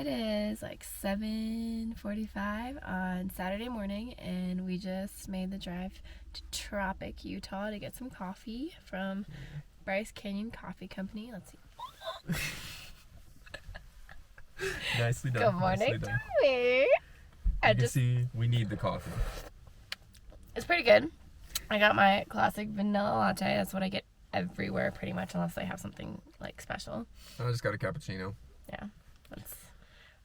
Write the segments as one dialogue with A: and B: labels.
A: It is like 7:45 on Saturday morning, and we just made the drive to Tropic, Utah to get some coffee from Bryce Canyon Coffee Company. Let's see.
B: Nicely done.
A: Good morning, Tommy.
B: You can see we need the coffee.
A: It's pretty good. I got my classic vanilla latte. That's what I get everywhere pretty much, unless they have something like special.
B: I just got a cappuccino.
A: Yeah,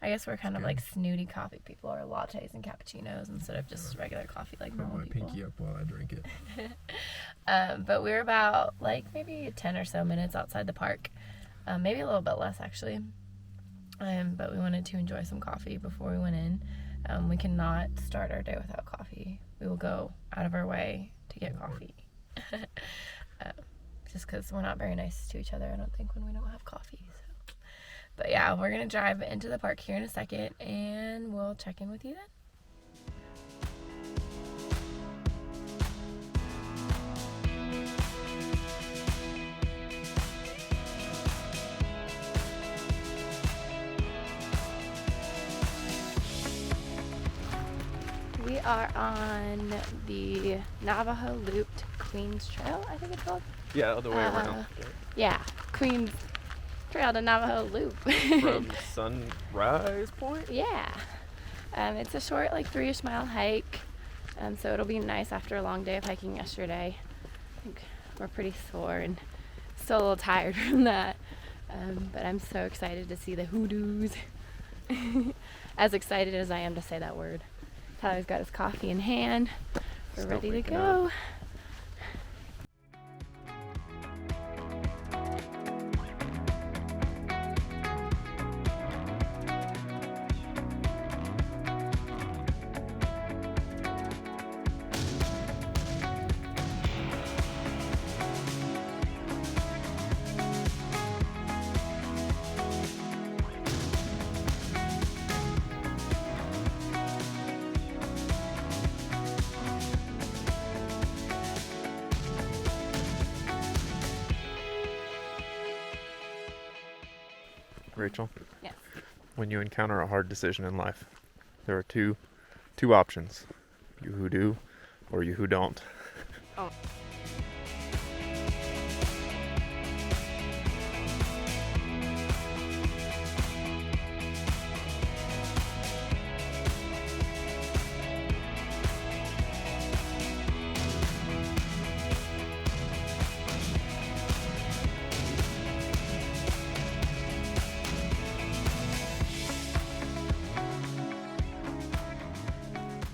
A: I guess we're kind of like snooty coffee people, or lattes and cappuccinos instead of just regular coffee like normal people.
B: Put my pinky up while I drink it.
A: But we were about like maybe 10 or so minutes outside the park. Maybe a little bit less actually. But we wanted to enjoy some coffee before we went in. We cannot start our day without coffee. We will go out of our way to get coffee. Just because we're not very nice to each other, I don't think, when we don't have coffee. So. But yeah, we're going to drive into the park here in a second, and we'll check in with you then. We are on the Navajo Looped Queens Trail, I think it's called.
B: Yeah, the way around.
A: Yeah, Queens Trail to Navajo Loop.
B: From Sunrise Point?
A: Yeah. It's a short, like 3-ish mile hike. So it'll be nice after a long day of hiking yesterday. I think we're pretty sore and still a little tired from that. But I'm so excited to see the Hoodoos. As excited as I am to say that word. Tyler's got his coffee in hand. We're ready to go.
C: Rachel?
A: Yes.
C: When you encounter a hard decision in life, there are two options. You who do, or you who don't.
A: Oh.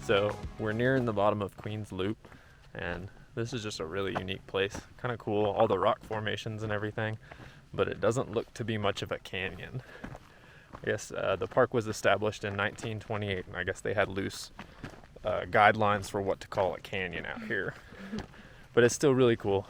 C: So we're nearing the bottom of Queens Loop, and this is just a really unique place. Kind of cool, all the rock formations and everything, but it doesn't look to be much of a canyon. I guess the park was established in 1928, and I guess they had loose guidelines for what to call a canyon out here. But it's still really cool.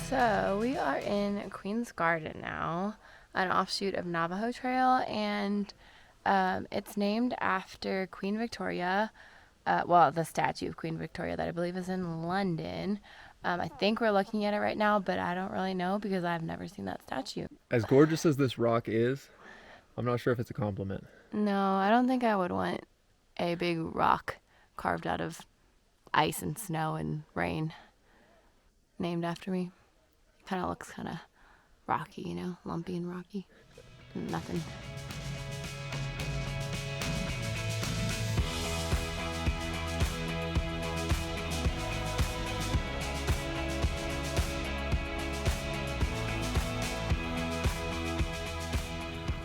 A: So we are in Queen's Garden now, an offshoot of Navajo Trail, and it's named after Queen Victoria, the statue of Queen Victoria that I believe is in London. I think we're looking at it right now, but I don't really know because I've never seen that statue.
B: As gorgeous as this rock is, I'm not sure if it's a compliment.
A: No, I don't think I would want a big rock carved out of ice and snow and rain named after me. Kind of looks kind of rocky, you know, lumpy and rocky. Nothing.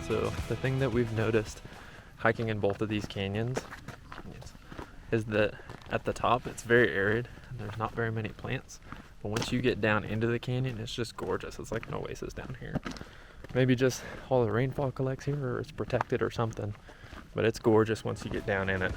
C: So the thing that we've noticed hiking in both of these canyons is that at the top it's very arid and there's not very many plants. But once you get down into the canyon, it's just gorgeous. It's like an oasis down here. Maybe just all the rainfall collects here, or it's protected or something. but it's gorgeous once you get down in it.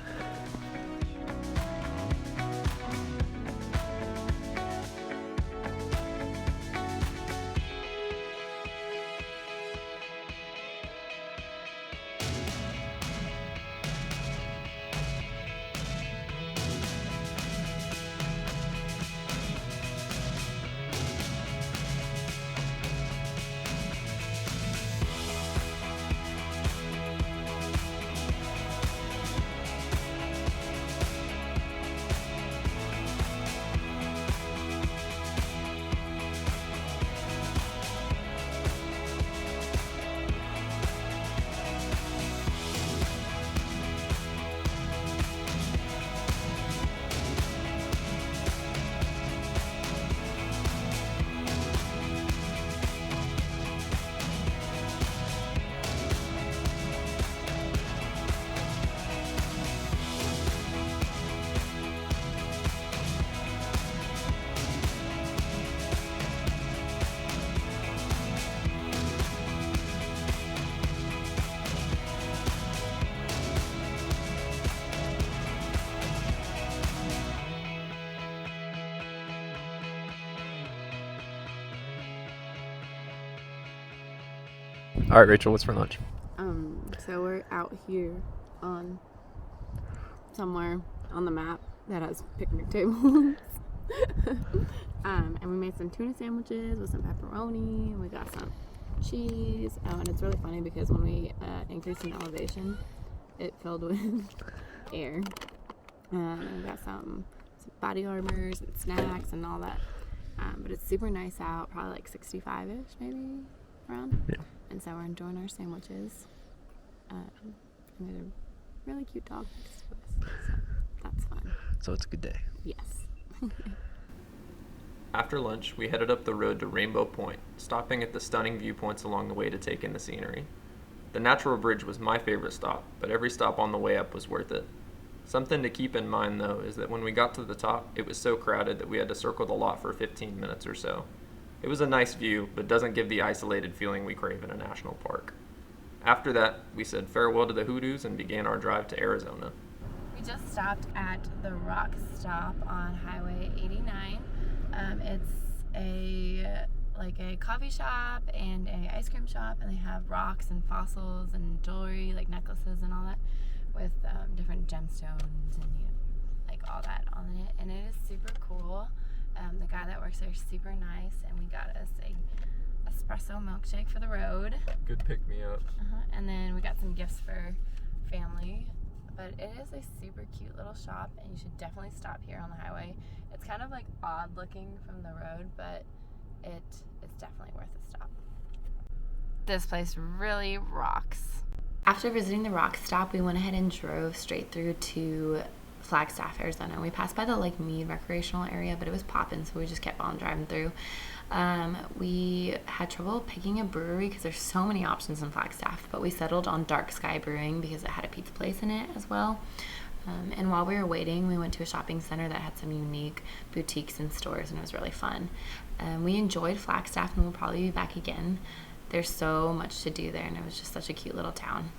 C: All right, Rachel, what's for lunch?
A: So we're out here on somewhere on the map that has picnic tables. And we made some tuna sandwiches with some pepperoni. We got some cheese. And it's really funny because when we increased in elevation, it filled with air. And we got some body armors and snacks and all that. But it's super nice out, probably like 65-ish maybe around.
C: Yeah.
A: And so we're enjoying our sandwiches. And there's a really cute dog next to us. So that's fun.
B: So it's a good day.
A: Yes.
C: After lunch, we headed up the road to Rainbow Point, stopping at the stunning viewpoints along the way to take in the scenery. The Natural Bridge was my favorite stop, but every stop on the way up was worth it. Something to keep in mind, though, is that when we got to the top, it was so crowded that we had to circle the lot for 15 minutes or so. It was a nice view, but doesn't give the isolated feeling we crave in a national park. After that, we said farewell to the Hoodoos and began our drive to Arizona.
A: We just stopped at the Rock Stop on Highway 89. It's a coffee shop and a ice cream shop, and they have rocks and fossils and jewelry, like necklaces and all that, with different gemstones and like all that on it. And it is super cool. The guy that works there is super nice, and we got us a espresso milkshake for the road.
C: Good pick me up.
A: And then we got some gifts for family. But it is a super cute little shop, and you should definitely stop here on the highway. It's kind of like odd looking from the road, but it's definitely worth a stop. This place really rocks. After visiting the Rock Stop, we went ahead and drove straight through to Flagstaff, Arizona. We passed by the Lake Mead recreational area, but it was popping, so we just kept on driving through. We had trouble picking a brewery because there's so many options in Flagstaff, but we settled on Dark Sky Brewing because it had a pizza place in it as well. And while we were waiting, we went to a shopping center that had some unique boutiques and stores, and it was really fun. We enjoyed Flagstaff, and we'll probably be back again. There's so much to do there, and it was just such a cute little town.